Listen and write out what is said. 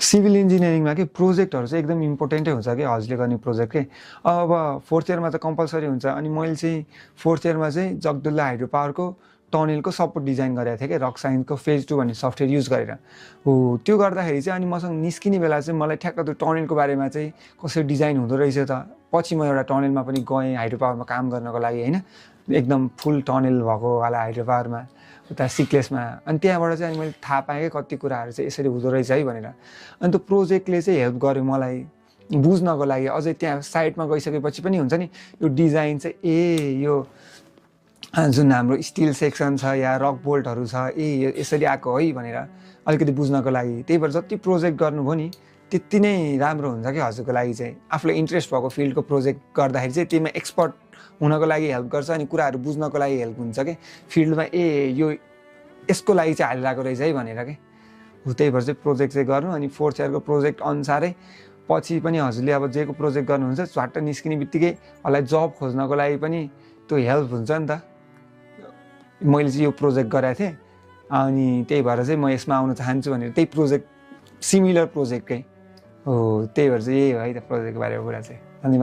civil इन्जिनियरिङमा के प्रोजेक्टहरू चाहिँ एकदम इम्पोर्टेन्टै हुन्छ कि हजुरले गर्ने प्रोजेक्ट के अब फोर्थ इयरमा त कम्पलसरी हुन्छ अनि मैले चाहिँ फोर्थ इयरमा चाहिँ जगदुल्ला हाइड्रो पावरको टनेलको सपोर्ट डिजाइन गरेको थिएँ कि रक साइन्सको फेज 2 भन्ने सफ्टवेयर युज गरेर हो त्यो गर्दाखेरि चाहिँ अनि मसँग निस्किने बेला चाहिँ मलाई ठ्याक्क त्यो टनेलको बारेमा चाहिँ कसरी डिजाइन हुँदो रहेछ त पछि म एउटा टनेलमा पनि गएँ हाइड्रो पावरमा काम गर्नको लागि होइन एकदम फुल टनेल भएको वाला हाइड्रो पावरमा उता सिक्लेसमा अनि त्यहाँबाट चाहिँ अनि मैले थाहा पाएँ कि कति कुराहरू चाहिँ यसरी हुँदो रहेछ है भनेर अनि त्यो प्रोजेक्टले चाहिँ हेल्प गर्यो मलाई बुझ्नको लागि अझै त्यहाँ साइटमा गइसकेपछि पनि हुन्छ नि यो डिजाइन चाहिँ यो जुन हाम्रो स्टिल सेक्सन छ या रक बोल्टहरू छ यसरी आएको है भनेर अलिकति बुझ्नको लागि त्यही भएर जति प्रोजेक्ट गर्नुभयो नि त्यति नै राम्रो हुन्छ कि हजुरको लागि चाहिँ आफूलाई इन्ट्रेस्ट भएको फिल्डको प्रोजेक्ट गर्दाखेरि चाहिँ त्यसमा एक्सपर्ट हुनको लागि हेल्प गर्छ अनि कुराहरू बुझ्नको लागि हेल्प हुन्छ कि फिल्डमा यो यसको लागि चाहिँ हालिरहेको रहेछ है भनेर के हो त्यही भएर चाहिँ प्रोजेक्ट चाहिँ गर्नु अनि फोर्थ इयरको प्रोजेक्ट अनुसारै पछि पनि हजुरले अब जेको प्रोजेक्ट गर्नुहुन्छ झट्ट निस्किने बित्तिकै मलाई जब खोज्नको लागि पनि त्यो हेल्प हुन्छ नि त मैले चाहिँ यो प्रोजेक्ट गरेको थिएँ अनि त्यही भएर चाहिँ म यसमा आउन चाहन्छु भनेर त्यही प्रोजेक्ट सिमिलर प्रोजेक्टकै हो त्यही भएर चाहिँ यही हो है त प्रोजेक्टको बारेमा कुरा चाहिँ